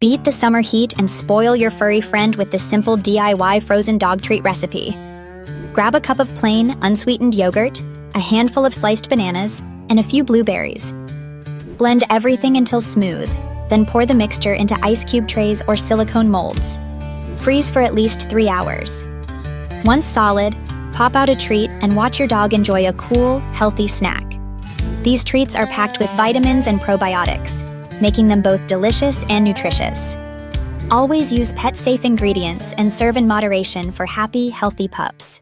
Beat the summer heat and spoil your furry friend with this simple DIY frozen dog treat recipe. Grab a cup of plain, unsweetened yogurt, a handful of sliced bananas, and a few blueberries. Blend everything until smooth, then pour the mixture into ice cube trays or silicone molds. Freeze for at least 3 hours. Once solid, pop out a treat and watch your dog enjoy a cool, healthy snack. These treats are packed with vitamins and probiotics, making them both delicious and nutritious. Always use pet-safe ingredients and serve in moderation for happy, healthy pups.